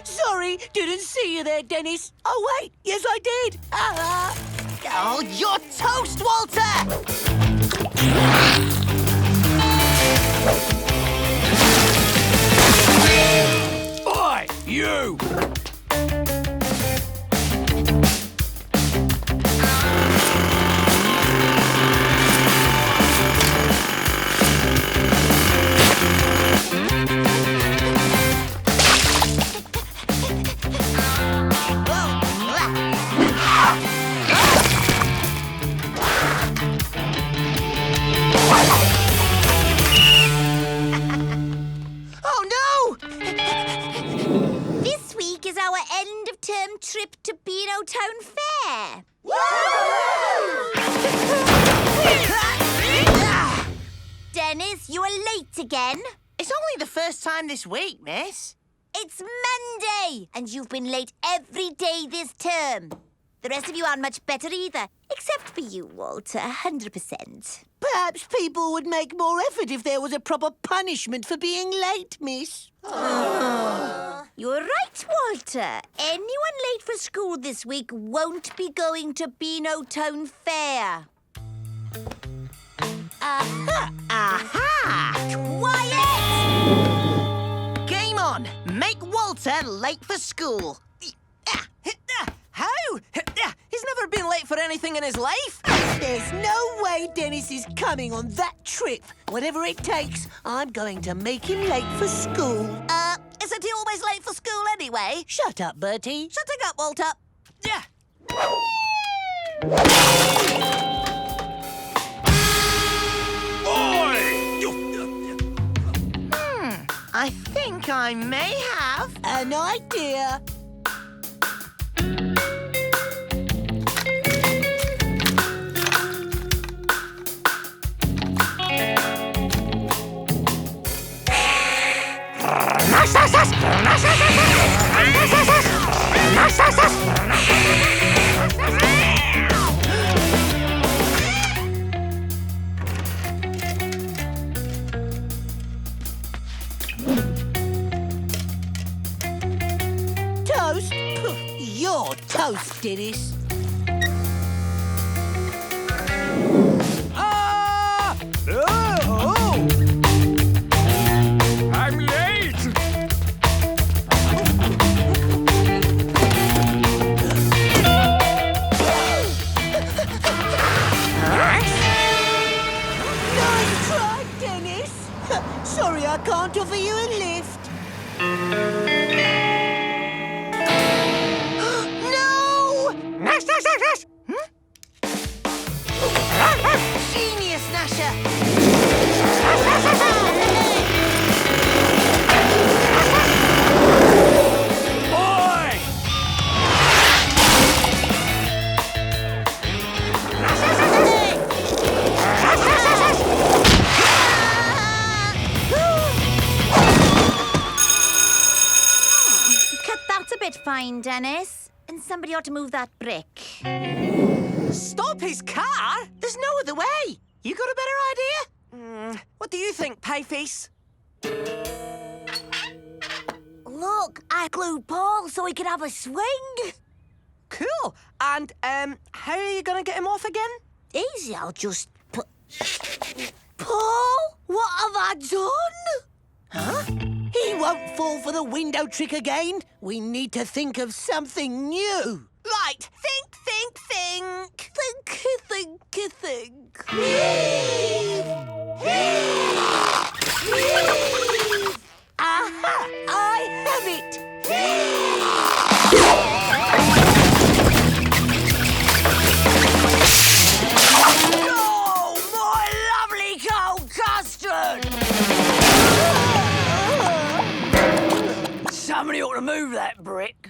Sorry, didn't see you there, Dennis. Oh, wait, yes, I did. Oh, you're toast, Walter! Oi, you! Oh, no! This week is our end-of-term trip to Beano Town Fair. Dennis, you are late again. It's only the first time this week, miss. It's Monday, and you've been late every day this term. The rest of you aren't much better either, except for you, Walter, 100%. Perhaps people would make more effort if there was a proper punishment for being late, miss. You're right, Walter. Anyone late for school this week won't be going to Beano Town Fair. Aha! Quiet! Game on! Make Walter late for school. How? He's never been late for anything in his life. There's no way Dennis is coming on that trip. Whatever it takes, I'm going to make him late for school. Isn't he always late for school anyway? Shut up, Bertie. Shutting up, Walter. Yeah. I think I may have. An idea. Toast? Poof, you're toast, Dennis. Ah! Oh! I'm late! Nice try, Dennis. Sorry, I can't offer you a lift. No! Genius, Nasher! Oi! Cut that a bit fine, Dennis. And somebody ought to move that brick. Stop his car? There's no other way. You got a better idea? What do you think, Pieface? Look, I glued Paul so he could have a swing. Cool. And, how are you going to get him off again? Easy, I'll just put... Paul, what have I done? Huh? He won't fall for the window trick again. We need to think of something new. Right. Think. Aha! I have it! Oh, my lovely cold custard! Somebody ought to move that brick.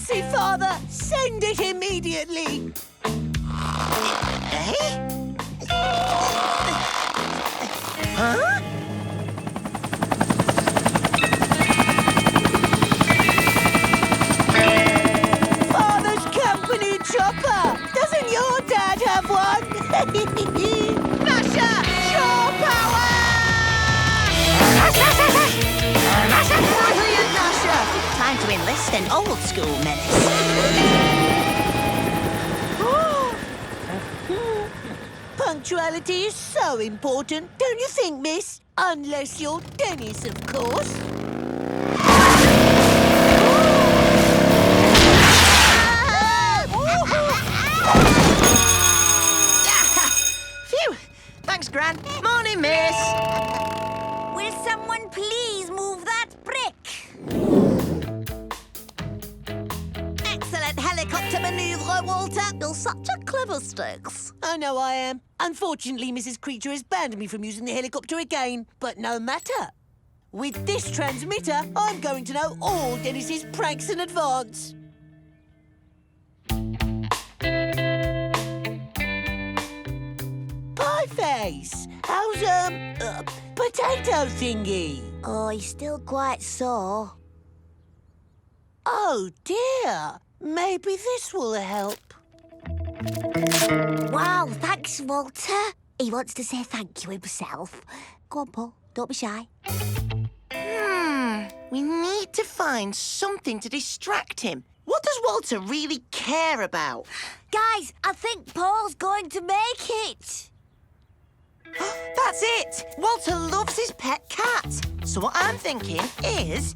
emergency, Father! Send it immediately! Huh? Father's company chopper! Doesn't your dad have one? Nasha! Shore power! Brilliant, Nasha! Time to enlist an old school menace. Punctuality is so important, don't you think, miss? Unless you're Dennis, of course. Phew! Thanks, Gran. Morning, miss. Will someone please move that brick? Excellent helicopter manoeuvre, Walter. You're such a clever sticks. I know I am. Unfortunately, Mrs. Creature has banned me from using the helicopter again. But no matter. With this transmitter, I'm going to know all Dennis's pranks in advance. Pieface, how's, potato thingy? Oh, he's still quite sore. Oh, dear. Maybe this will help. Wow, thanks, Walter. He wants to say thank you himself. Go on, Paul. Don't be shy. We need to find something to distract him. What does Walter really care about? Guys, I think Paul's going to make it. That's it! Walter loves his pet cat. So what I'm thinking is...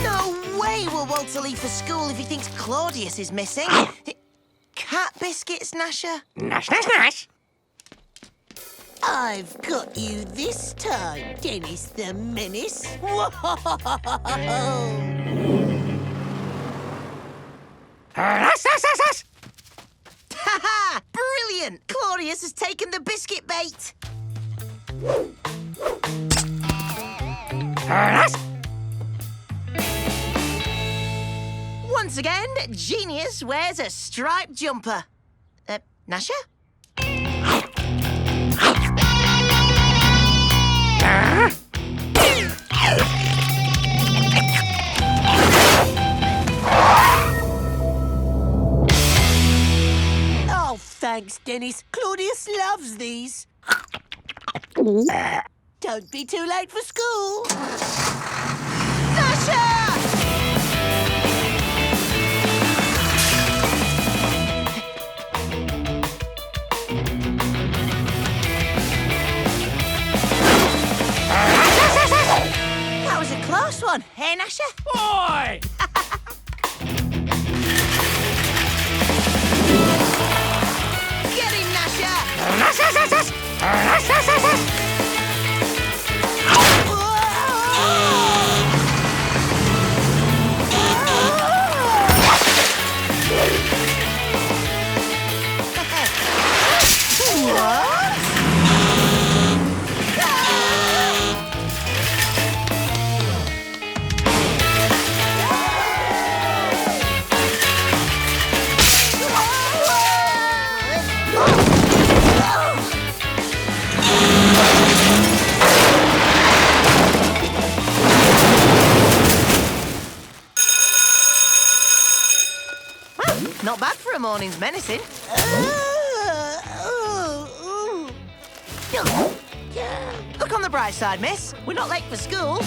No way will Walter leave for school if he thinks Claudius is missing. Cat biscuits, Nasha? Nash, nash, nash. I've got you this time, Dennis the Menace. Whoa! Nash, nash, nash, nash. Ha-ha! Brilliant! Claudius has taken the biscuit bait. Nash. Once again, Genius wears a striped jumper. Nasha? Oh, thanks, Dennis. Claudius loves these. Don't be too late for school. Nasha! That was a close one, eh, Nasha? Oi! Get him, Nasha! Nash, nash, nash, nash. Nash, nash, nash, nash. Not bad for a morning's menacing. Look on the bright side, miss. We're not late for school.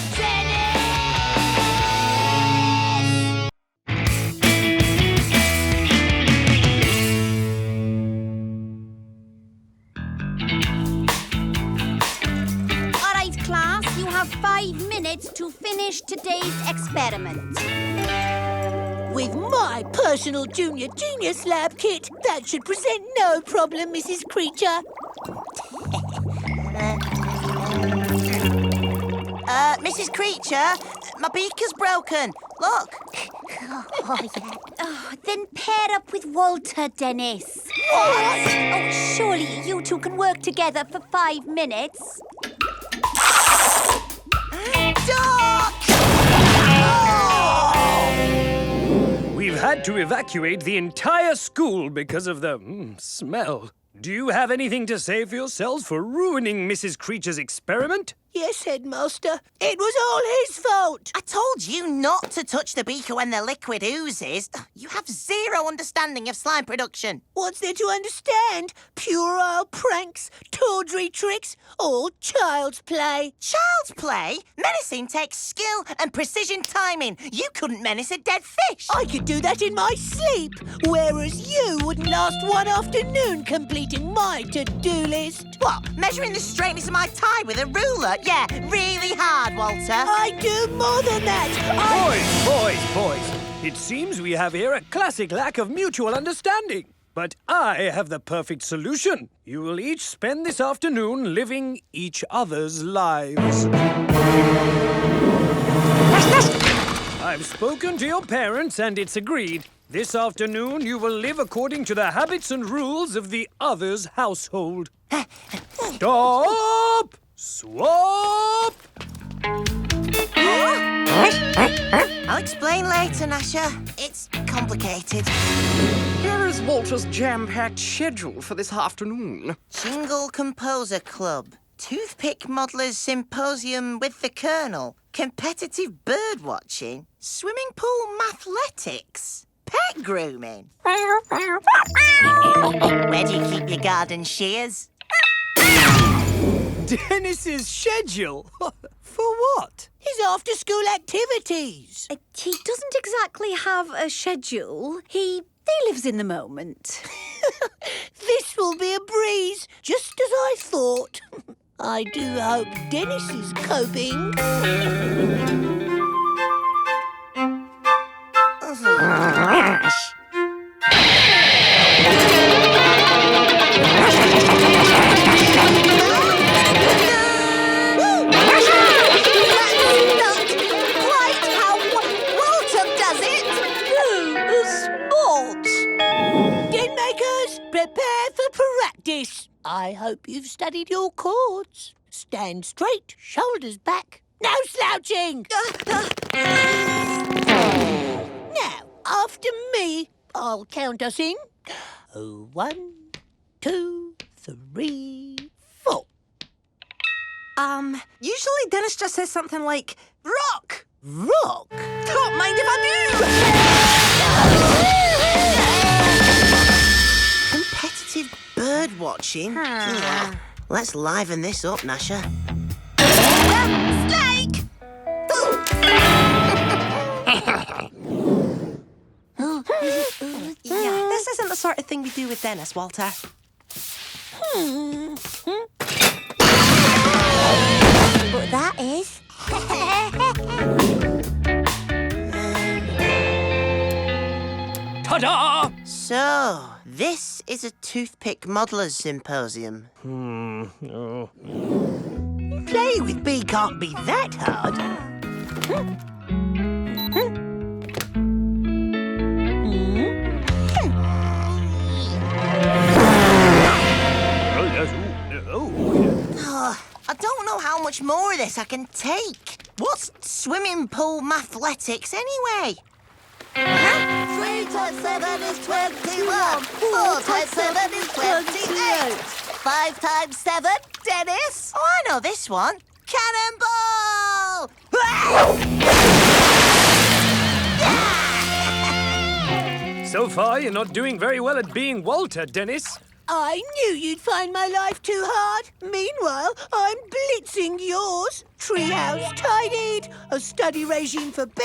All right, class, you have 5 minutes to finish today's experiment. With my personal Junior Genius Lab kit, that should present no problem, Mrs. Creature. Mrs. Creature, my beaker's broken. Look. Oh, yeah. Oh, then pair up with Walter, Dennis. What? Oh, surely you two can work together for 5 minutes. Duck! We've had to evacuate the entire school because of the smell. Do you have anything to say for yourselves for ruining Mrs. Creature's experiment? Yes, Headmaster. It was all his fault. I told you not to touch the beaker when the liquid oozes. You have zero understanding of slime production. What's there to understand? Puerile pranks, tawdry tricks, all child's play. Child's play? Menacing takes skill and precision timing. You couldn't menace a dead fish. I could do that in my sleep, whereas you wouldn't last one afternoon completing my to-do list. What? Measuring the straightness of my tie with a ruler? Yeah, really hard, Walter. I do more than that. Boys. It seems we have here a classic lack of mutual understanding. But I have the perfect solution. You will each spend this afternoon living each other's lives. I've spoken to your parents and it's agreed. This afternoon you will live according to the habits and rules of the other's household. Stop! Swap! I'll explain later, Nasha. It's complicated. Here is Walter's jam-packed schedule for this afternoon. Jingle Composer Club, Toothpick Modeller's Symposium with the Colonel, Competitive Bird Watching, Swimming Pool Mathletics, Pet Grooming. Where do you keep your garden shears? Dennis's schedule? For what? His after-school activities. He doesn't exactly have a schedule. He lives in the moment. This will be a breeze, just as I thought. I do hope Dennis is coping. Prepare for practice. I hope you've studied your chords. Stand straight, shoulders back. No slouching! Now, after me, I'll count us in. 1, 2, 3, 4. Usually Dennis just says something like, rock! Rock? Don't mind if I do! Competitive bird watching? Yeah. Let's liven this up, Nasha. Snake! Yeah, this isn't the sort of thing we do with Dennis, Walter. But that is... Ta-da! So, this is a Toothpick Modeller's Symposium. Oh. Play with B can't be that hard. Oh, I don't know how much more of this I can take. What's swimming pool mathletics anyway? 3 times 7 is 21. 4 times 7 is 28. 5 times 7, Dennis? Oh, I know this one. Cannonball! So far, you're not doing very well at being Walter, Dennis. I knew you'd find my life too hard. Meanwhile, I'm blitzing yours. Treehouse tidied, a study regime for B.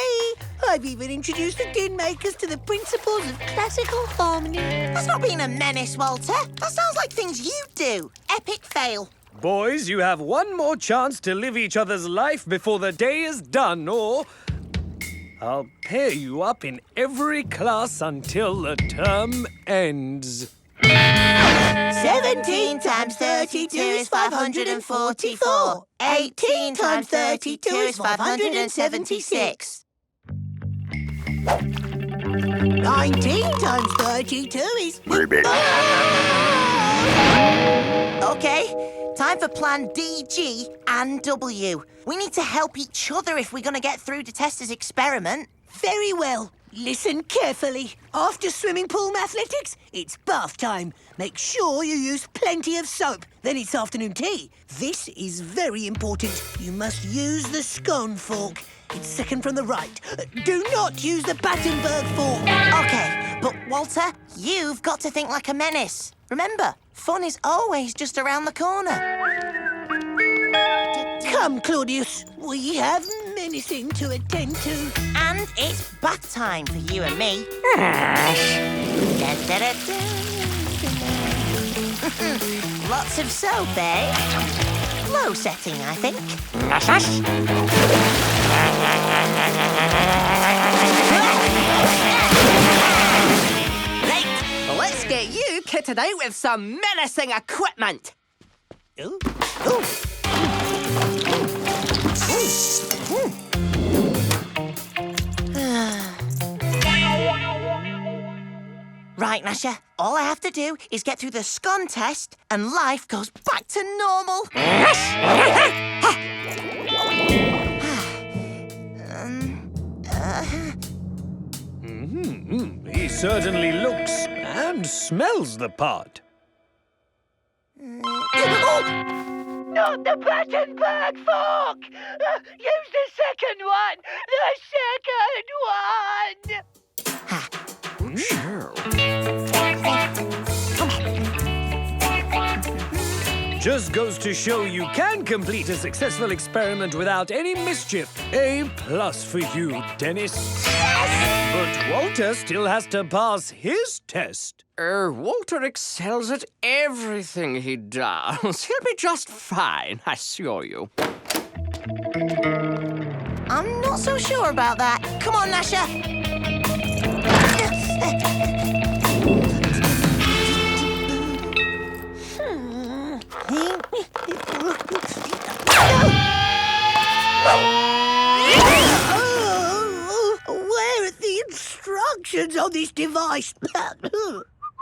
I've even introduced the Din Makers to the principles of classical harmony. That's not being a menace, Walter. That sounds like things you do. Epic fail. Boys, you have one more chance to live each other's life before the day is done, or I'll pair you up in every class until the term ends. 17 times 32 is 544. 18 times 32 is 576. 19 times 32 is... Okay, time for plan D, G, and W. We need to help each other if we're going to get through to Testa's experiment. Very well. Listen carefully. After swimming pool mathletics, it's bath time. Make sure you use plenty of soap. Then it's afternoon tea. This is very important. You must use the scone fork. It's second from the right. Do not use the Battenberg fork. Okay, but Walter, you've got to think like a menace. Remember, fun is always just around the corner. Come, Claudius. We have menacing to attend to. And it's bath time for you and me. Da-da-da-da. Lots of soap, eh? Low setting, I think. Right, let's get you kitted out with some menacing equipment. Oh. Oh. Right, Nasha, all I have to do is get through the scone test and life goes back to normal. He certainly looks and smells the part. Not the Battenberg fork! Use the second one! The second one! Just goes to show you can complete a successful experiment without any mischief. A plus for you, Dennis. But Walter still has to pass his test. Walter excels at everything he does. He'll be just fine, I assure you. I'm not so sure about that. Come on, Nasha. Where are the instructions on this device?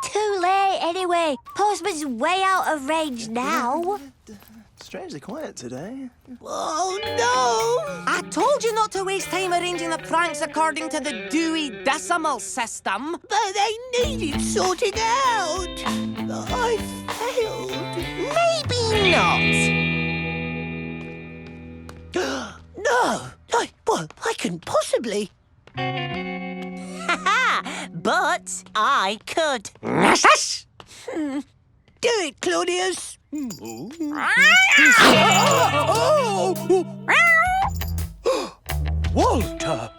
Too late anyway. Postman's way out of range now. Strangely quiet today. Oh, no! I told you not to waste time arranging the pranks according to the Dewey Decimal System. But they needed sorting out. I failed. Maybe not. No! I couldn't possibly. But I could. Do it, Claudius. Walter!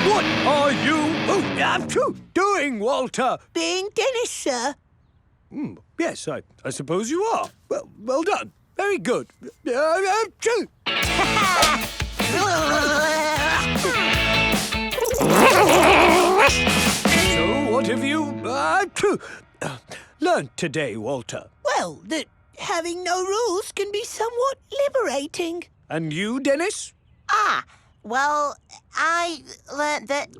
What are you doing, Walter? Being Dennis, sir. Yes, I suppose you are. Well done. Very good. So, what have you learned today, Walter? Well, that having no rules can be somewhat liberating. And you, Dennis? Well, I learnt that,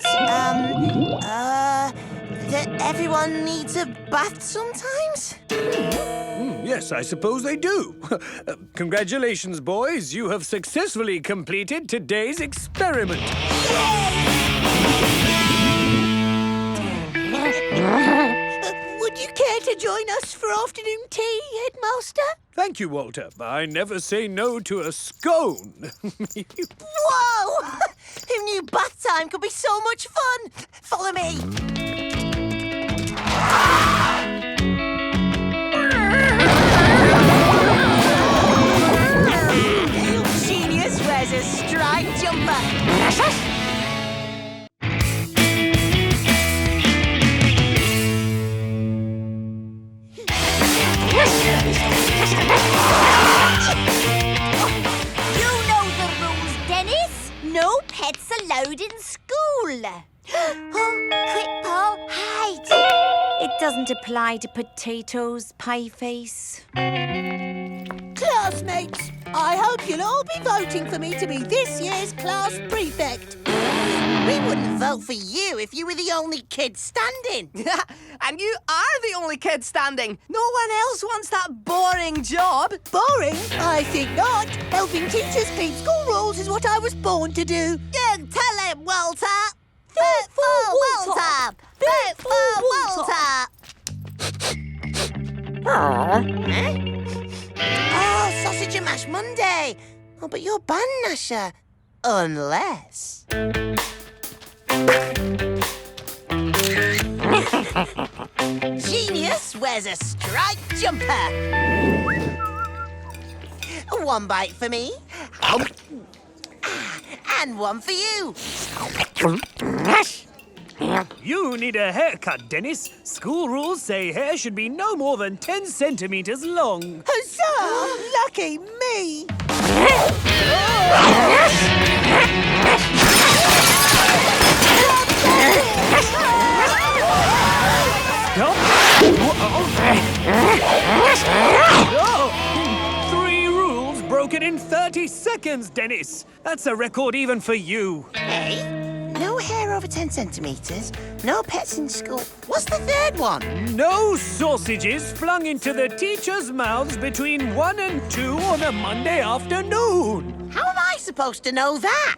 that everyone needs a bath sometimes. Yes, I suppose they do. Congratulations, boys. You have successfully completed today's experiment. Would you care to join us for afternoon tea, Headmaster? Thank you, Walter. I never say no to a scone. Whoa! Who knew bath time could be so much fun? Follow me. Genius wears a striped jumper. You know the rules, Dennis. No pets allowed in school. Oh, quick, Paul, hide. It doesn't apply to potatoes, pie face. Classmates, I hope you'll all be voting for me to be this year's class prefect. We wouldn't vote for you if you were the only kid standing. And you are the only kid standing. No one else wants that boring job. Boring? I think not. Helping teachers keep school rules is what I was born to do. You tell him, Walter. Vote for Walter! Vote for Walter! Oh, Sausage and Mash Monday. Oh, but you're banned, Nasha. Unless... Genius wears a striped jumper. One bite for me. And one for you. You need a haircut, Dennis. School rules say hair should be no more than 10 centimeters long. Huzzah! Lucky me! Stop! Oh! 3 rules broken in 30 seconds, Dennis. That's a record even for you. Hey, no hair over 10 centimetres, no pets in school. What's the third one? No sausages flung into the teachers' mouths between 1 and 2 on a Monday afternoon. How am I supposed to know that?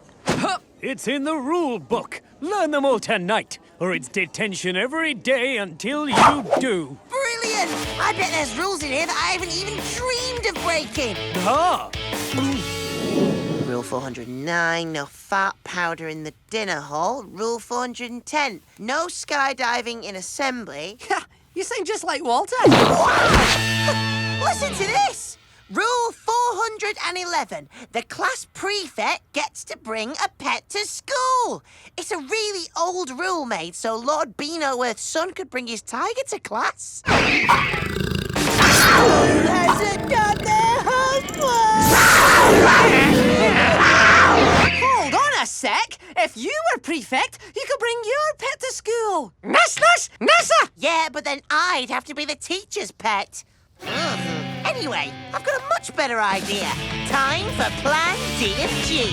It's in the rule book. Learn them all tonight, or it's detention every day until you do. Brilliant! I bet there's rules in here that I haven't even dreamed of breaking. Ah! Rule 409, no fart powder in the dinner hall. Rule 410, no skydiving in assembly. You sound just like Walter. Listen to this! Rule 411, the class prefect gets to bring a pet to school. It's a really old rule made so Lord Beanoworth's son could bring his tiger to class. Who hasn't done their homework? Hold on a sec. If you were prefect, you could bring your pet to school. Nessa! Yeah, but then I'd have to be the teacher's pet. Ugh. Anyway, I've got a much better idea. Time for Plan DFG.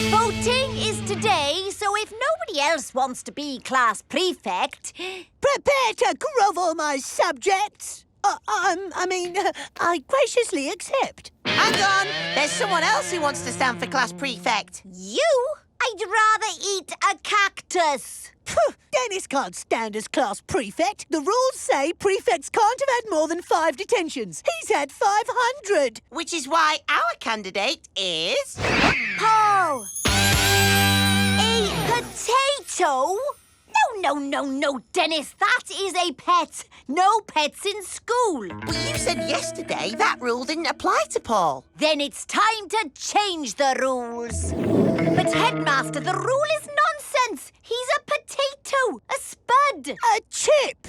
Voting is today, so if nobody else wants to be class prefect... Prepare to grovel, my subjects. I graciously accept. Hang on, there's someone else who wants to stand for class prefect. You? I'd rather eat a cactus. Phew, Dennis can't stand as class prefect. The rules say prefects can't have had more than 5 detentions. He's had 500. Which is why our candidate is... Paul! A potato? No, Dennis. That is a pet. No pets in school. Well, you said yesterday that rule didn't apply to Paul. Then it's time to change the rules. But, Headmaster, the rule is nonsense. He's a potato, a spud. A chip.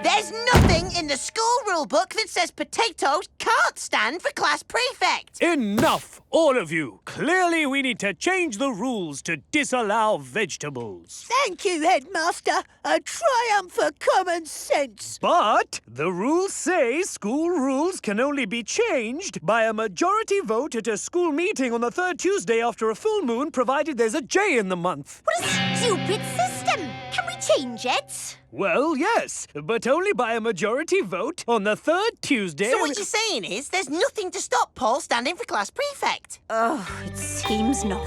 There's nothing in the school rule book that says potatoes can't stand for class prefect. Enough, all of you. Clearly, we need to change the rules to disallow vegetables. Thank you, Headmaster. A triumph for common sense. But the rules say school rules can only be changed by a majority vote at a school meeting on the 3rd Tuesday after a full moon, provided there's a J in the month. What a stupid system. Can we change it? Well, yes, but only by a majority vote on the 3rd Tuesday. So what you're saying is there's nothing to stop Paul standing for class prefect? Oh, it seems not.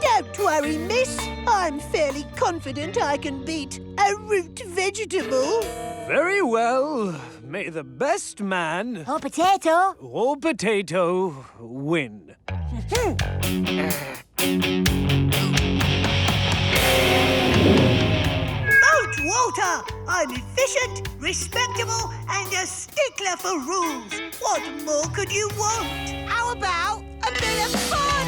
Don't worry, miss. I'm fairly confident I can beat a root vegetable. Very well. May the best man Or potato. or potato win. Vote Walter. I'm efficient, respectable, and a stickler for rules. What more could you want? How about a bit of fun?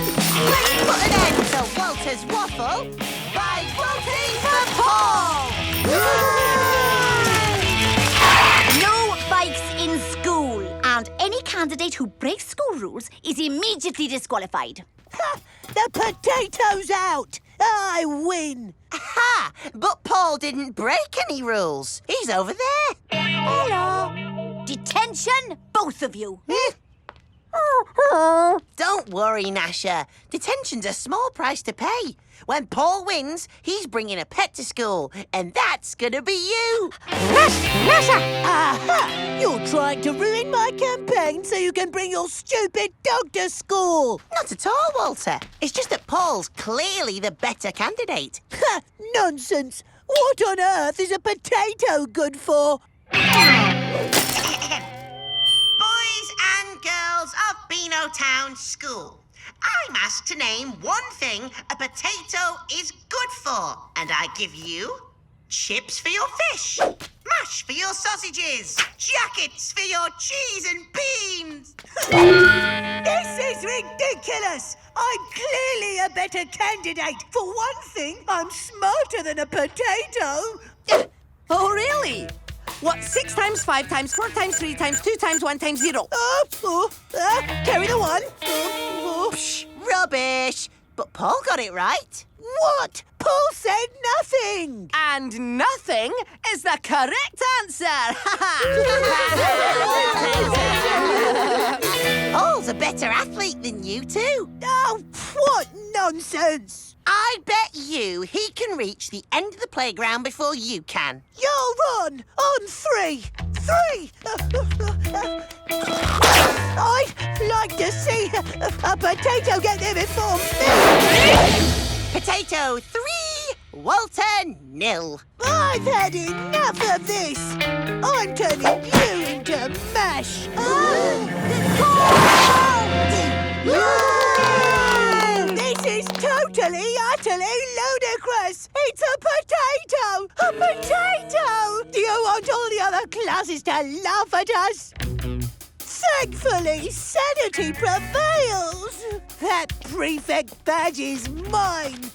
Let's put an end to Walter's waffle by voting for Paul! No bikes in school. And any candidate who breaks school rules is immediately disqualified. Ha! The potato's out. I win. Ha! But Paul didn't break any rules. He's over there. Hello. Detention, both of you. Don't worry, Gnasher. Detention's a small price to pay. When Paul wins, he's bringing a pet to school, and that's gonna be you. Aha! You're trying to ruin my campaign so you can bring your stupid dog to school. Not at all, Walter. It's just that Paul's clearly the better candidate. Ha! Nonsense. What on earth is a potato good for? Boys and girls of Beano Town School, I'm asked to name one thing a potato is good for, and I give you chips for your fish, mash for your sausages, jackets for your cheese and beans. This is ridiculous. I'm clearly a better candidate. For one thing, I'm smarter than a potato. Oh, really? What, 6 times 5 times 4 times 3 times 2 times 1 times 0? Carry the one. Psh, rubbish. But Paul got it right. What? Paul said nothing. And nothing is the correct answer. Paul's a better athlete than you two. Oh, what nonsense. I bet you he can reach the end of the playground before you can. You'll run on 3. 3. I'd like to see a potato get there before me. Potato 3, Walter 0. I've had enough of this. I'm turning you into mash. This is totally, utterly ludicrous. It's a potato. A potato. Do you want all the other classes to laugh at us? Thankfully, sanity prevails. That prefect badge is mine.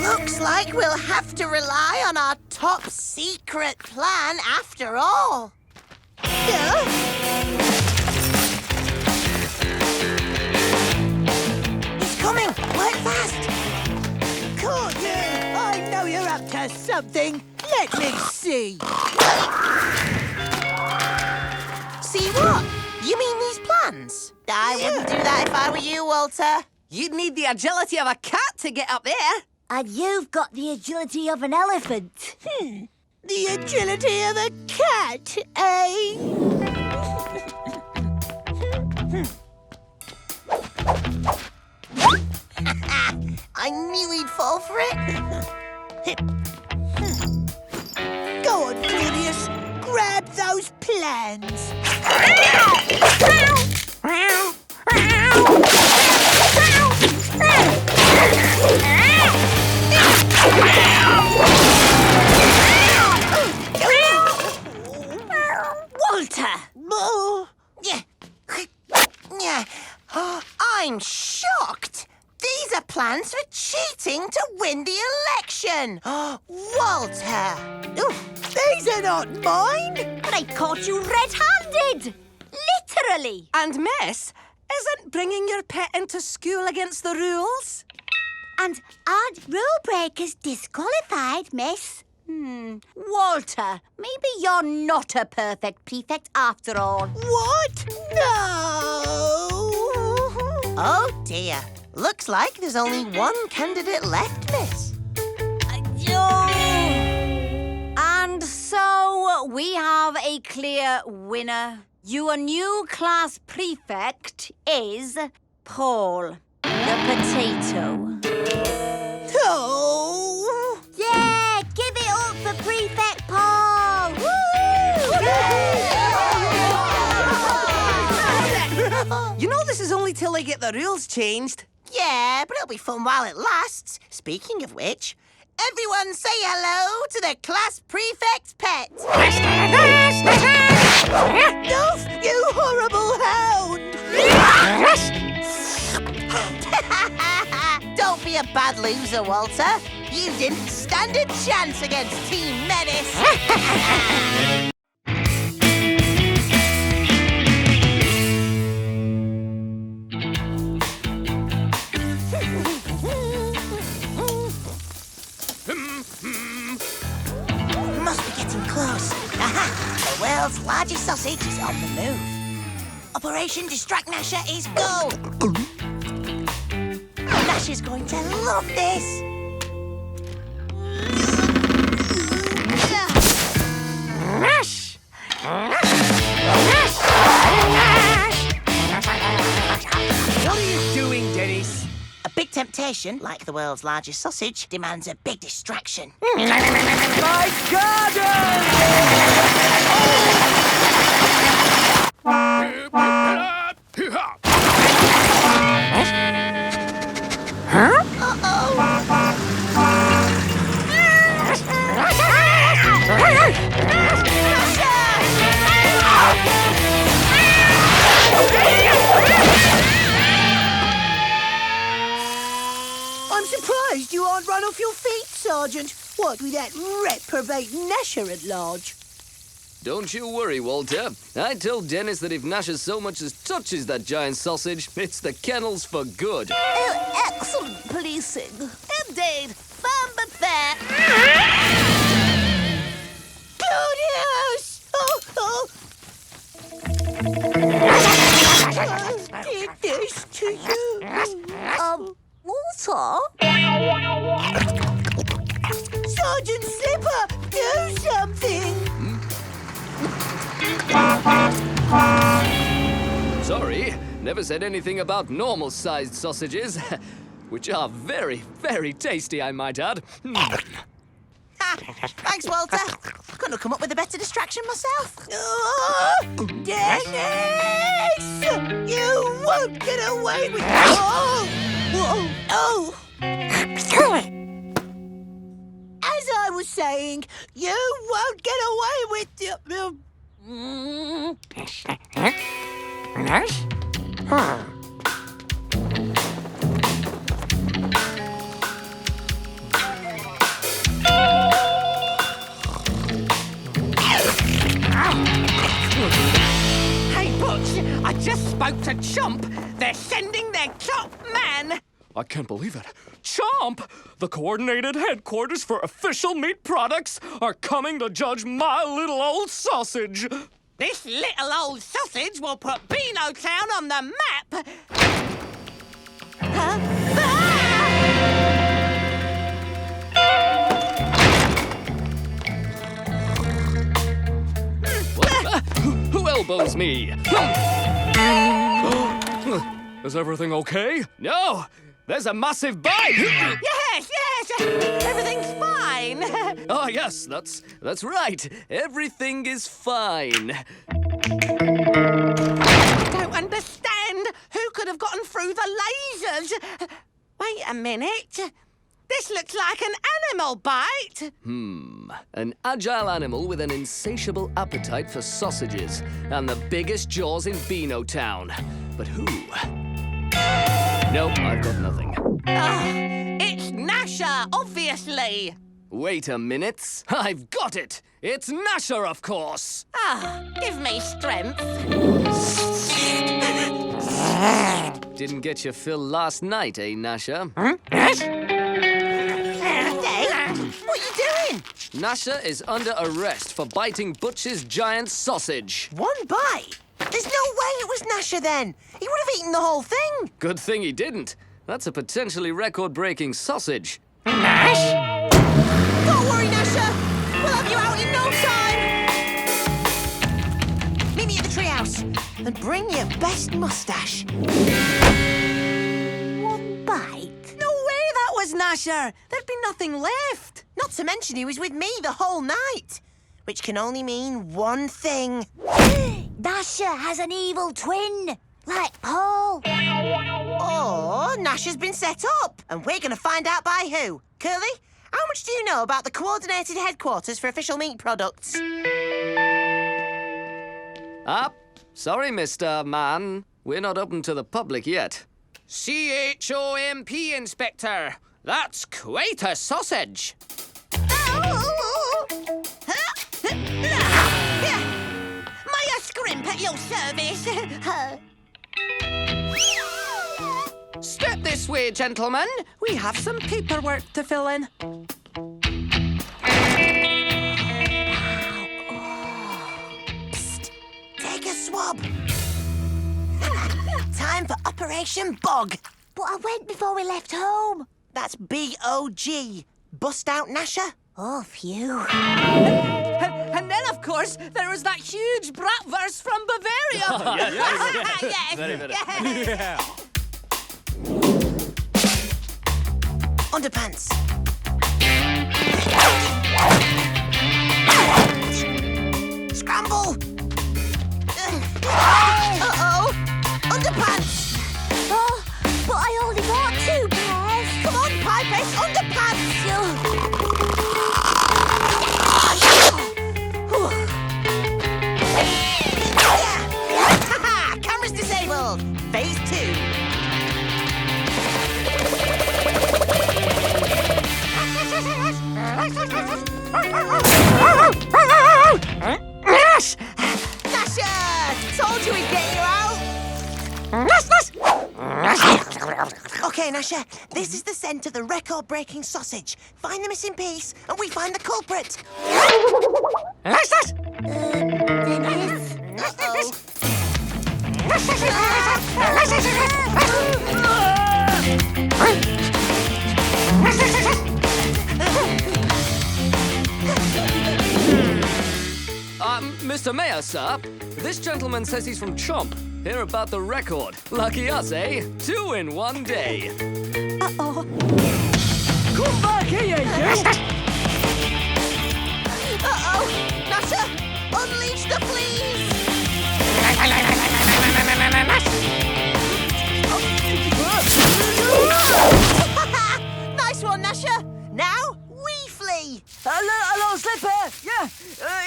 Looks like we'll have to rely on our top secret plan after all. Yeah? He's coming. Work fast. Can't you? I know you're up to something. Let me see. See what? You mean these plans? I wouldn't do that if I were you, Walter. You'd need the agility of a cat to get up there. And you've got the agility of an elephant. The agility of a cat, eh? I knew he'd fall for it. Go on, Phineas. Grab those plans. Walter! Oh, Yeah. Yeah. I'm shocked. These are plans for cheating to win the election. Walter. oh, these are not mine. But I caught you red-handed! Literally! And Miss, isn't bringing your pet into school against the rules? And aren't rule breakers disqualified, miss? Walter, maybe you're not a perfect prefect after all. What? No. Oh, dear. Looks like there's only one candidate left, miss. And so we have a clear winner. Your new class prefect is Paul, the potato. Oh. Yeah, give it up for Prefect Paul! You know this is only till they get the rules changed. Yeah, but it'll be fun while it lasts. Speaking of which, everyone say hello to the class prefect's pet. Off, you horrible hound! Don't be a bad loser, Walter. You didn't stand a chance against Team Menace. Must be getting close. Aha! The world's largest sausage is on the move. Operation Distract Nasher is go! Nasher's going to love this! Nash! What are you doing, Dennis? A big temptation, like the world's largest sausage, demands a big distraction. My garden! I'm surprised you aren't run off your feet, Sergeant. What with that reprobate Nasher at large? Don't you worry, Walter. I told Dennis that if Nasher so much as touches that giant sausage, it's the kennels for good. Oh, excellent policing. Indeed. Fun but fair. Claudius! Oh! I did this to you. Walter? Sergeant Slipper, do something! Sorry, never said anything about normal-sized sausages, which are very, very tasty, I might add. Thanks, Walter. Couldn't have come up with a better distraction myself. Oh, Dennis! You won't get away with Oh! Oh! As I was saying, you won't get away with Nash? Hey, Butch, I just spoke to Chomp. They're sending their top man. I can't believe it. Chomp! The coordinated headquarters for official meat products are coming to judge my little old sausage. This little old sausage will put Beano Town on the map. Who elbows me? Is everything okay? No! There's a massive bite! Yes, everything's fine. Oh, yes, that's right. Everything is fine. I don't understand. Who could have gotten through the lasers? Wait a minute. This looks like an animal bite. An agile animal with an insatiable appetite for sausages and the biggest jaws in Beano Town. But who? Nope, I've got nothing. It's Nasher, obviously. Wait a minute. I've got it. It's Nasher, of course. Give me strength. Didn't get your fill last night, eh, Nasher? What are you doing? Nasher is under arrest for biting Butch's giant sausage. One bite? There's no way it was Nasher then. He would have eaten the whole thing. Good thing he didn't. That's a potentially record-breaking sausage. Nash? Don't worry, Nasher. We'll have you out in no time. Meet me at the treehouse and bring your best mustache. One bite. No way that was Nasher. There'd be nothing left. Not to mention he was with me the whole night, which can only mean one thing. Nasher has an evil twin, like Paul. Or Nasher's been set up, and we're going to find out by who. Curly, how much do you know about the coordinated headquarters for official meat products? Sorry, Mr. Man. We're not open to the public yet. CHOMP, Inspector. That's quite a sausage. May I scrimp at your service? Step this way, gentlemen. We have some paperwork to fill in. Psst, take a swab. time for Operation Bog. But I went before we left home. That's B-O-G. Bust out Nasher? Oh, phew. And then, of course, there was that huge bratwurst from Bavaria. Yes. Very, very. Underpants. Scramble. Uh-oh. Underpants. Oh, but I only bought 2 pairs. Come on, Pie-Face, underpants. Camera's disabled. Phase 2. Nasher! Told you we'd get you out. Okay, Nasher, this is the scent of the record-breaking sausage. Find the missing piece, and we find the culprit. Dennis. Mr. Mayor, sir, this gentleman says he's from Chomp. Hear about the record. Lucky us, eh? 2 in 1 day. Come back here, you! Uh-oh! Nasher, unleash the fleas! Nice one, Nasher. Now, we flee. Hello, Slipper! Yeah,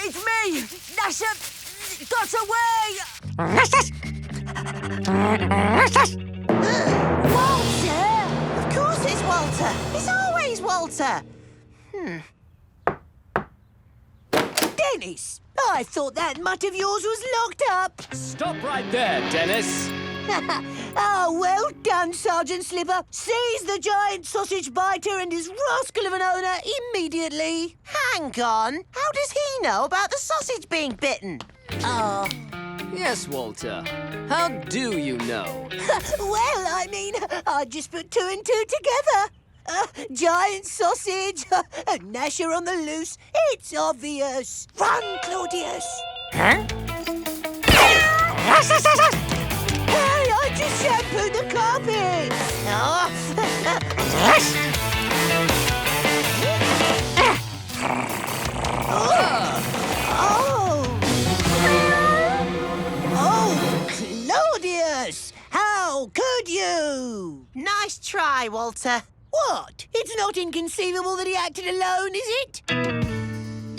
it's me! Nasher got away! Walter! Of course it's Walter. It's always Walter. Dennis, I thought that mutt of yours was locked up. Stop right there, Dennis. Oh, well done, Sergeant Slipper. Seize the giant sausage biter and his rascal of an owner immediately. Hang on. How does he know about the sausage being bitten? Oh. Yes, Walter. How do you know? Well, I mean, I just put 2 and 2 together. Giant sausage, and Nasher on the loose. It's obvious. Run, Claudius. Huh? Hey, I just shampooed the carpet. Oh, Claudius, how could you? Nice try, Walter. What? It's not inconceivable that he acted alone, is it?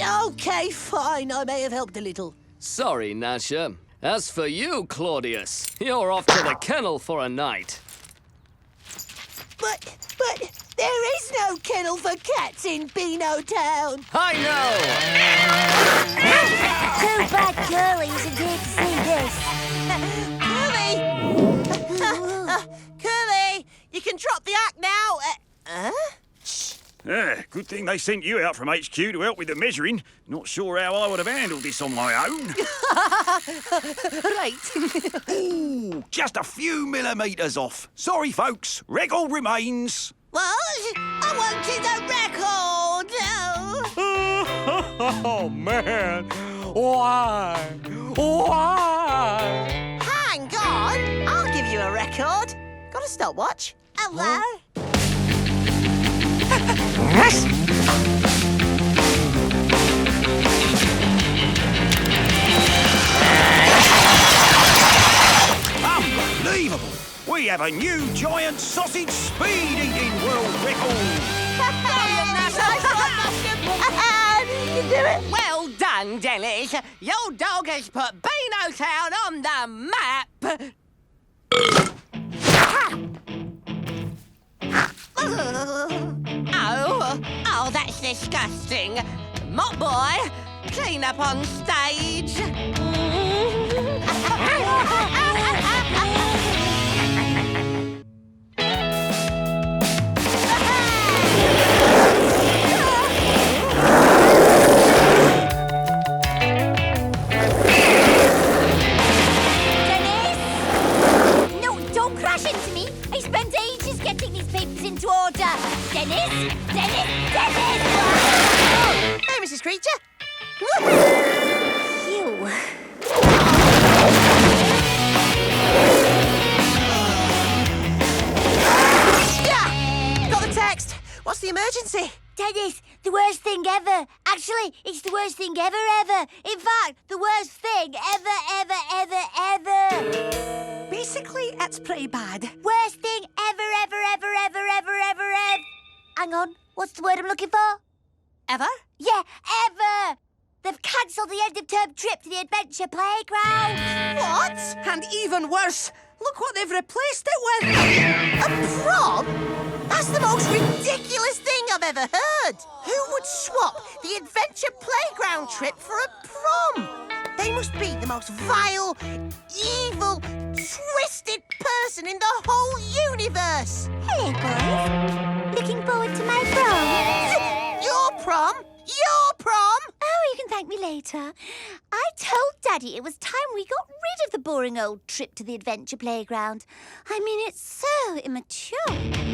Okay, fine. I may have helped a little. Sorry, Nasher. As for you, Claudius, you're off to the kennel for a night. But there is no kennel for cats in Beano Town. I know! 2 bad curlies and here to see this. Curly! Curly, you can drop the act now. Good thing they sent you out from HQ to help with the measuring. Not sure how I would have handled this on my own. Right. Ooh, just a few millimetres off. Sorry, folks. Record remains. What? I wanted a record. Oh, man. Why? Why? Hang on. I'll give you a record. Got a stopwatch? Hello? Unbelievable. We have a new giant sausage speed eating world record. You do it. Well done, Dennis. Your dog has put Beano Town on the map. Oh, that's disgusting. Mop boy, clean up on stage. No, don't the emergency? Dennis, the worst thing ever. Actually, it's the worst thing ever. In fact, the worst thing ever. Basically, it's pretty bad. Worst thing ever. Hang on, what's the word I'm looking for? Ever? Yeah, ever. They've cancelled the end-of-term trip to the adventure playground. What? And even worse, look what they've replaced it with. A prom? That's the most ridiculous thing I've ever heard. Who would swap the adventure playground trip for a prom? They must be the most vile, evil, twisted person in the whole universe. Hello, boys. Looking forward to my prom? Your prom? Your prom? Oh, you can thank me later. I told Daddy it was time we got rid of the boring old trip to the adventure playground. I mean, it's so immature.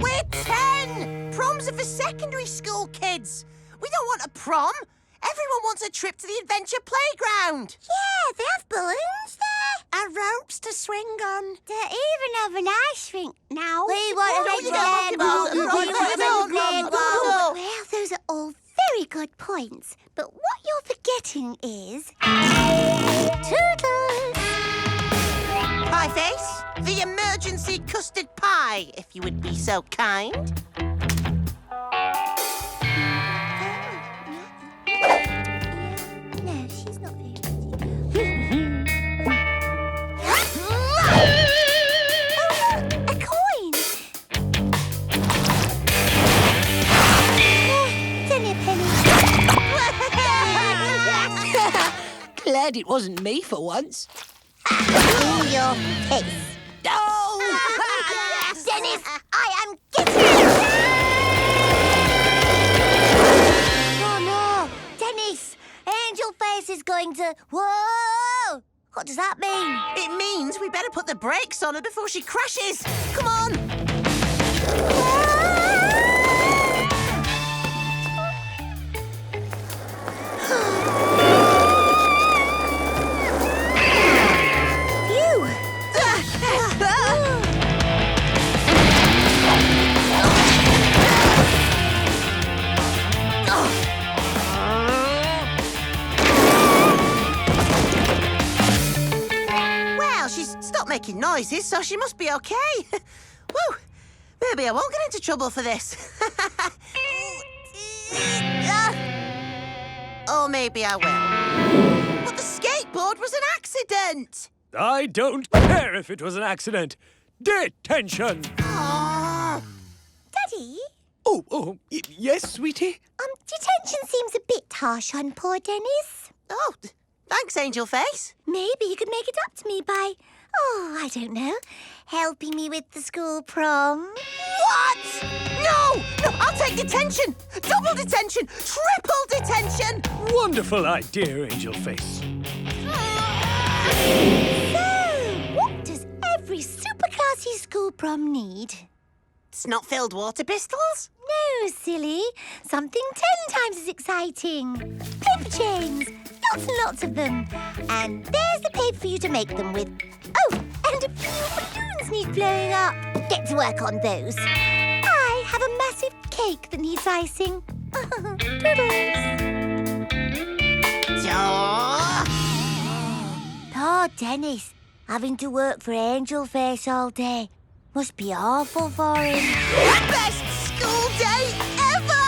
We're 10! Proms are for secondary school kids. We don't want a prom. Everyone wants a trip to the adventure playground. Yeah, they have balloons there. And ropes to swing on. They even have an ice rink now. We want a red ball. Well, those are all very good points. But what you're forgetting is... Toodles! Pie face, the emergency custard pie, if you would be so kind. No, she's not very a coin! Only a penny. Glad it wasn't me for once. In your face. Oh! Dennis, I am getting you! Oh no! Dennis! Angel Face is going to... Whoa! What does that mean? It means we better put the brakes on her before she crashes. Come on. Making noises, so she must be okay. Whew. Maybe I won't get into trouble for this. Or maybe I will. But the skateboard was an accident. I don't care if it was an accident. Detention! Daddy? Yes, sweetie? Detention seems a bit harsh on poor Dennis. Oh, thanks, Angel Face. Maybe you could make it up to me by... Oh, I don't know. Helping me with the school prom. What? No! No, I'll take detention! Double detention! Triple detention! Wonderful idea, Angel Face. So, what does every super classy school prom need? Snot-filled water pistols? No, silly. Something 10 times as exciting. Paper chains. Lots and lots of them. And there's the paper for you to make them with. Oh, and a few balloons need blowing up. Get to work on those. I have a massive cake that needs icing. Toodles. Poor Dennis, having to work for Angel Face all day. Must be awful for him. Best school day ever!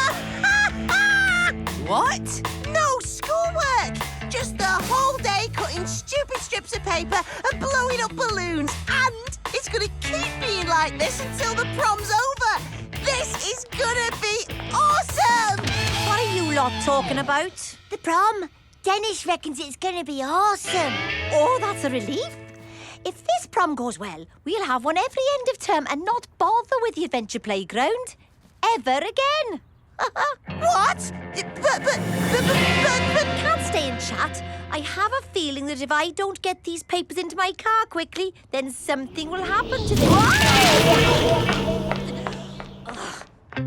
What? No schoolwork! Just the whole day cutting stupid strips of paper and blowing up balloons. And it's going to keep being like this until the prom's over. This is going to be awesome! What are you lot talking about? The prom. Dennis reckons it's going to be awesome. Oh, that's a relief. If this prom goes well, we'll have one every end of term and not bother with the adventure playground. Ever again. What? But... Can't stay and chat. I have a feeling that if I don't get these papers into my car quickly, then something will happen to them.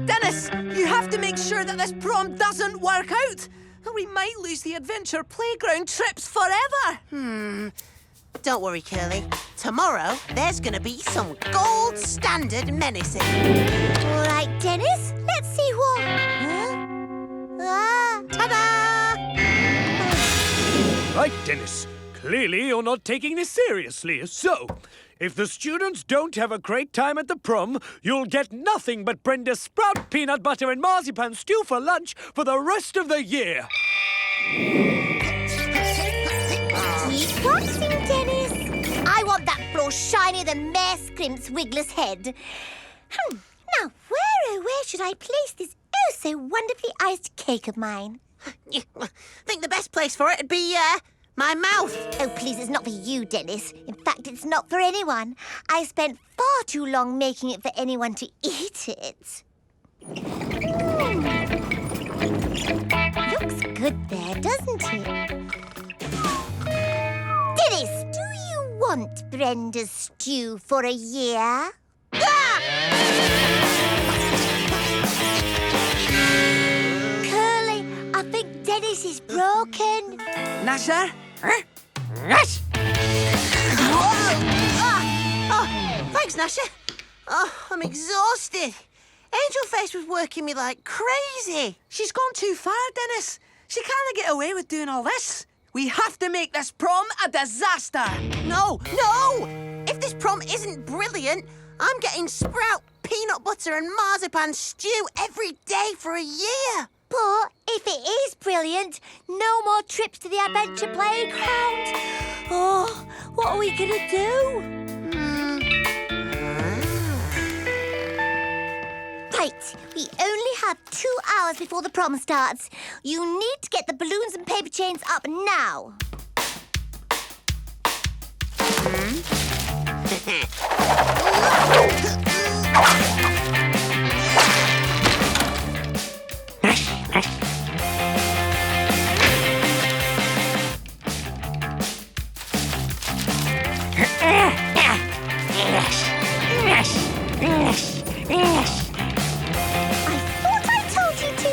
Dennis, you have to make sure that this prom doesn't work out. Or we might lose the adventure playground trips forever. Don't worry, Curly. Tomorrow, there's going to be some gold standard menacing. All right, Dennis, let's see what... Right, Dennis. Clearly you're not taking this seriously. So, if the students don't have a great time at the prom, you'll get nothing but Brenda's sprout peanut butter and marzipan stew for lunch for the rest of the year. Keep watching, Dennis. I want that floor shinier than Mayor Scrimp's wigless head. Now, where should I place this so wonderfully iced cake of mine? I think the best place for it would be, my mouth. Oh, please, it's not for you, Dennis. In fact, it's not for anyone. I spent far too long making it for anyone to eat it. Looks good there, doesn't it? Dennis, do you want Brenda's stew for a year? Ah! Curly, I think Dennis is broken. Nasher? Rush! Oh, thanks, Nasha. Oh, I'm exhausted. Angel Face was working me like crazy. She's gone too far, Dennis. She can't get away with doing all this. We have to make this prom a disaster. No! If this prom isn't brilliant, I'm getting sprout, peanut butter and marzipan stew every day for a year. But if it is brilliant, no more trips to the adventure playground. Oh, what are we gonna do? Right, we only have 2 hours before the prom starts. You need to get the balloons and paper chains up now. I thought I told you to.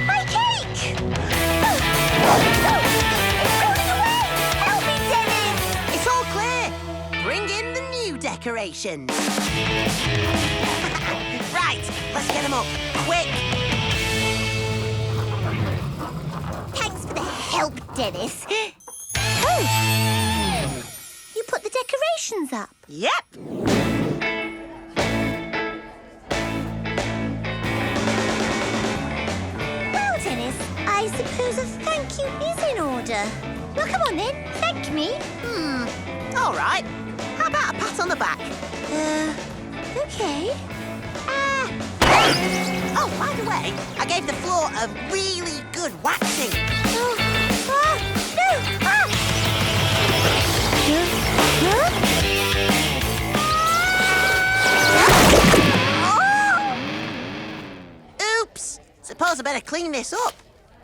My cake! It's going away! Help me, Dennis! It's all clear. Bring in the new decorations. Right, let's get them up. Quick! Thanks for the help, Dennis. Oh! You put the decorations up. Yep. Well, Dennis, I suppose a thank you is in order. Well, come on then, thank me. All right. How about a pat on the back? Okay. Oh, by the way, I gave the floor a really good waxing. No! Ah! Oops. Suppose I better clean this up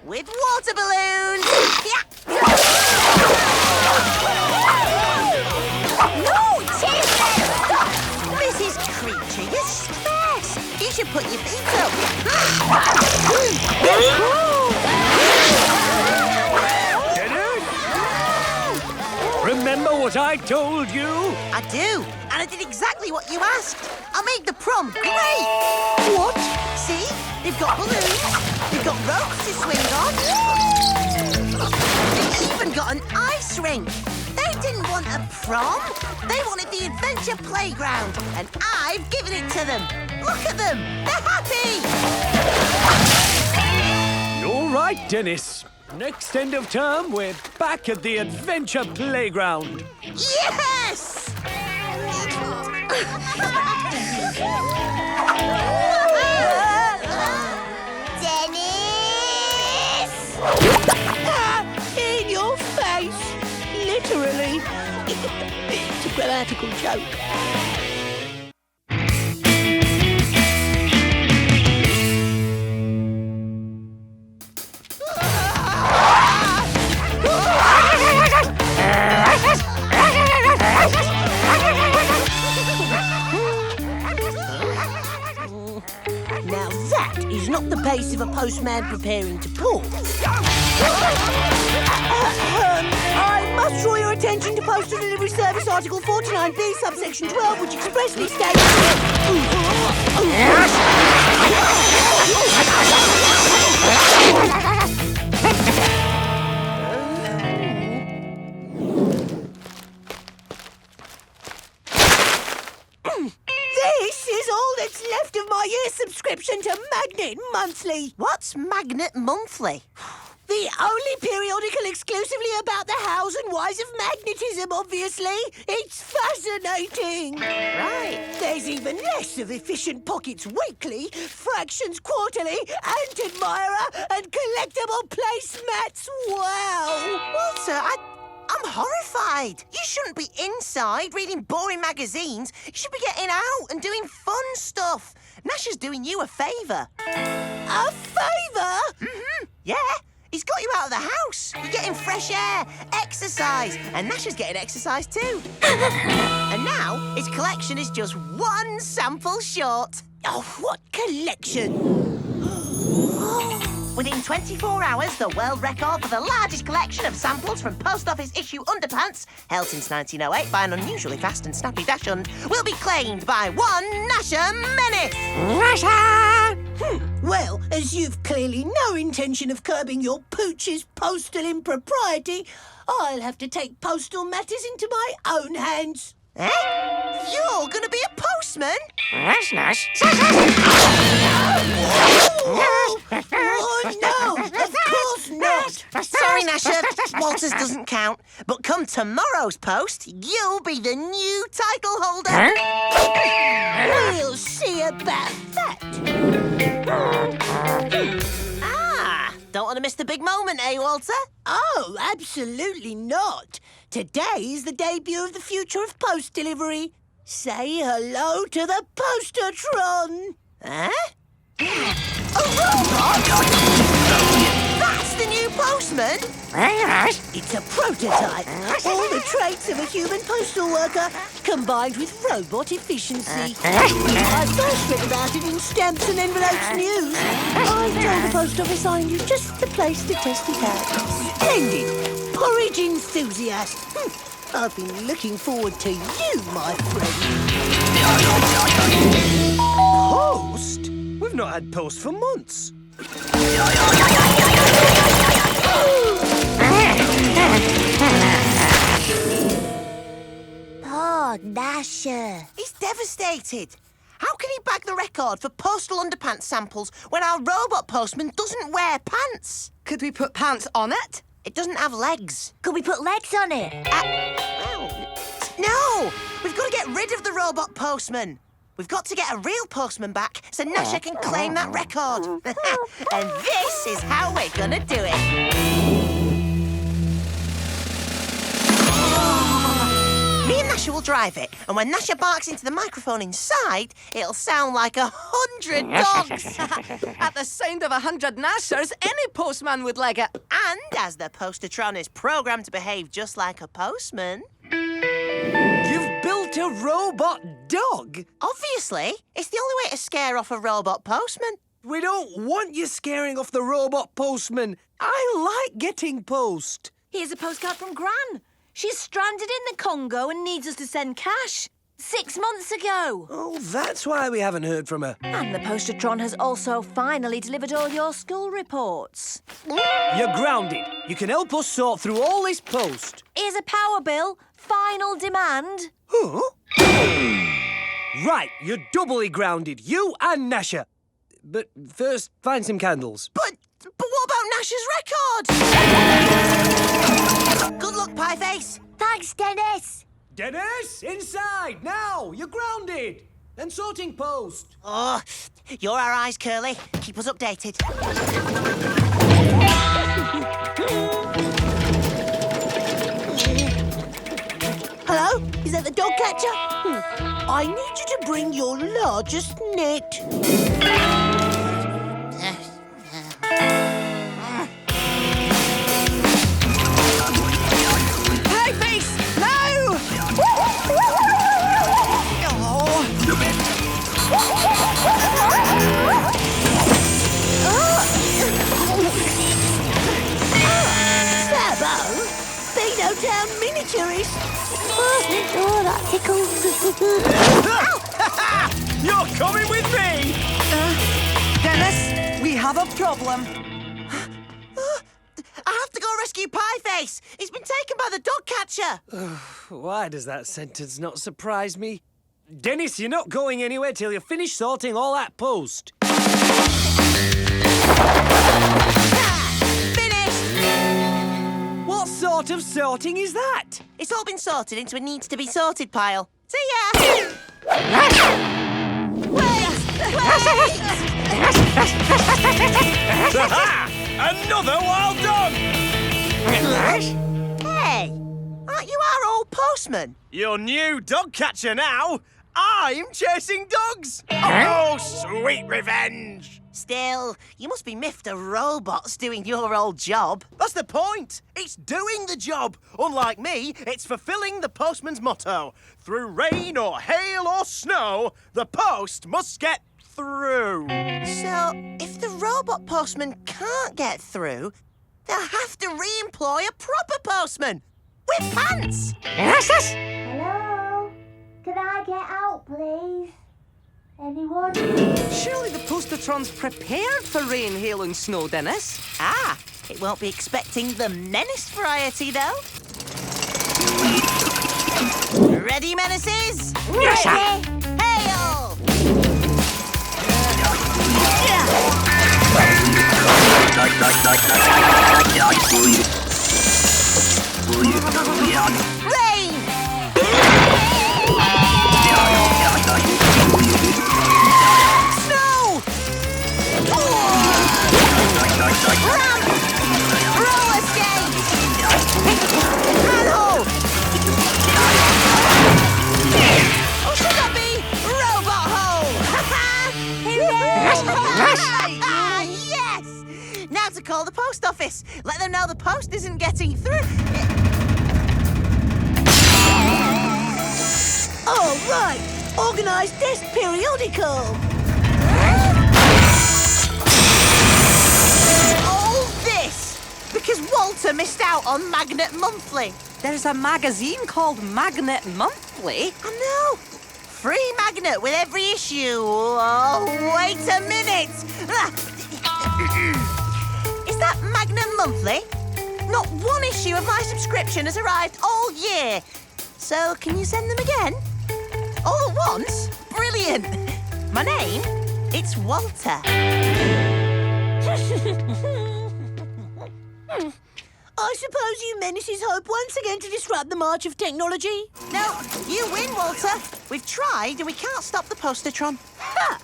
with water balloons. Yeah. No, Jason! Stop! Mrs. Creature, you're scarce. You should put your feet up. Dennis? Remember what I told you? I do, and I did exactly what you asked. I made the prom great. What? See? They've got balloons, they've got ropes to swing on. They've even got an ice rink. They didn't want a prom. They wanted the adventure playground, and I've given it to them. Look at them. They're happy. You're right, Dennis. Next end of term, we're back at the adventure playground. Yes! Dennis! In your face! Literally. It's a grammatical joke. Now that is not the pace of a postman preparing to pull. I must draw your attention to Postal Delivery Service Article 49B, subsection 12, which expressly states... Monthly. What's Magnet Monthly? The only periodical exclusively about the hows and whys of magnetism, obviously. It's fascinating. Right. There's even less of Efficient Pockets Weekly, Fractions Quarterly, Ant Admirer, and collectible placemats. Wow! Walter, I'm horrified. You shouldn't be inside reading boring magazines. You should be getting out and doing fun stuff. Nasher's doing you a favour. A favour? Mm-hmm. Yeah. He's got you out of the house. You're getting fresh air, exercise, and Nasher's getting exercise too. And now his collection is just one sample short. Oh, what collection? Within 24 hours, the world record for the largest collection of samples from post office issue underpants, held since 1908 by an unusually fast and snappy Dachshund, will be claimed by one Nasher Menace. Well, as you've clearly no intention of curbing your pooch's postal impropriety, I'll have to take postal matters into my own hands. Eh? You're going to be a postman? Oh, no! Of course not! Sorry, Nasher. Walters doesn't count. But come tomorrow's post, you'll be the new title holder. We'll see about that. Don't want to miss the big moment, eh, Walter? Oh, absolutely not. Today is the debut of the future of post delivery. Say hello to the Postertron. Huh? A robot? That's the new postman? It's a prototype. All the traits of a human postal worker combined with robot efficiency. I first read about it in Stamps and Envelopes News. I told the post office I knew just the place to test it out. Splendid! Porridge enthusiast. I've been looking forward to you, my friend. Post? We've not had post for months. Oh, Nasher. He's devastated. How can he bag the record for postal underpants samples when our robot postman doesn't wear pants? Could we put pants on it? It doesn't have legs. Could we put legs on it? No! We've got to get rid of the robot postman. We've got to get a real postman back so Nasher can claim that record. And this is how we're gonna do it. Me and Nasher will drive it, and when Nasher barks into the microphone inside, it'll sound like 100 dogs. At the sound of 100 Nashers, any postman would leg it. And as the Postertron is programmed to behave just like a postman... You've built a robot dog? Obviously. It's the only way to scare off a robot postman. We don't want you scaring off the robot postman. I like getting post. Here's a postcard from Gran. She's stranded in the Congo and needs us to send cash. 6 months ago. Oh, that's why we haven't heard from her. And the Postertron has also finally delivered all your school reports. You're grounded. You can help us sort through all this post. Here's a power bill. Final demand. Huh? Right, you're doubly grounded. You and Nasher. But first, find some candles. But what about Nasher's record? Good luck, Pieface. Thanks, Dennis. Dennis, inside, now! You're grounded! And sorting post. Oh, you're our eyes, Curly. Keep us updated. Hello? Is that the dog catcher? I need you to bring your largest net. Pieface! No! Sabo? Beanotown miniaturist? Oh, that tickles. You're coming with me! Dennis, we have a problem. I have to go rescue Pieface. He's been taken by the dog catcher. Why does that sentence not surprise me? Dennis, you're not going anywhere till you finish sorting all that post. Finished! What sort of sorting is that? It's all been sorted into a needs-to-be-sorted pile. See ya! Another well done! Hey, aren't you our old postman? Your new dog catcher now. I'm chasing dogs. Oh, sweet revenge! Still, you must be miffed of robots doing your old job. That's the point. It's doing the job. Unlike me, it's fulfilling the postman's motto. Through rain or hail or snow, the post must get through. So, if the robot postman can't get through, they'll have to re-employ a proper postman with pants. Hello? Can I get out, please? Anyone? Surely the Postatron's prepared for rain, hail and snow, Dennis. Ah, it won't be expecting the menace variety, though. Ready, menaces? Yes, sir. Hail! Rain! Snow! Ramp! Roller skates! Manhole! Or should that be robot hole? Hooray! Ah, yes! Now to call the post office. Let them know the post isn't getting through. All right. Organised desk periodical. All this because Walter missed out on Magnet Monthly. There's a magazine called Magnet Monthly. I know. Free magnet with every issue. Oh, wait a minute. Is that Magnet Monthly? Not one issue of my subscription has arrived all year. So can you send them again? All at once? Brilliant. My name? It's Walter. I suppose you menaces hope once again to disrupt the march of technology. No, you win, Walter. We've tried and we can't stop the Postatron. Ha!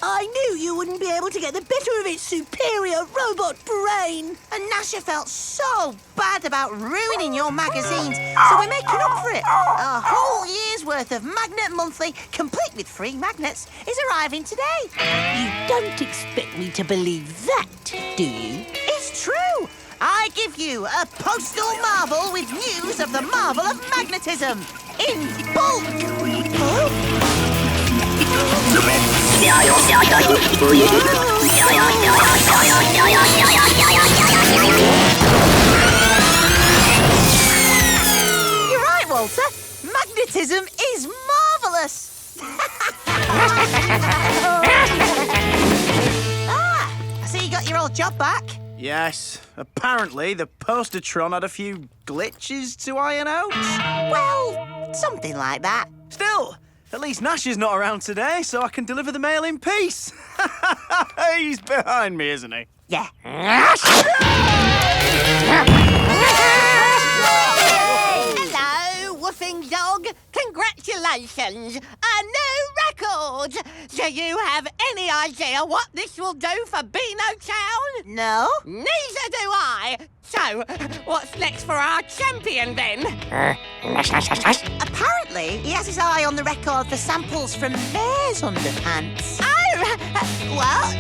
I knew you wouldn't be able to get the better of its superior robot brain. And Nasha felt so bad about ruining your magazines, so we're making up for it. A whole year's worth of Magnet Monthly, complete with free magnets, is arriving today. You don't expect me to believe that, do you? It's true. I give you a postal marvel with news of the marvel of magnetism in bulk. You're right, Walter. Magnetism is marvellous. I see you got your old job back. Yes, apparently the Postatron had a few glitches to iron out. Well, something like that. Still, at least Nash is not around today, so I can deliver the mail in peace. He's behind me, isn't he? Yeah. Hello, woofing dog. Congratulations. A new record. Do you have any idea what this will do for Beano Town? No? Neither do I. So, what's next for our champion then? Apparently, he has his eye on the record for samples from Mare's underpants. Oh, what?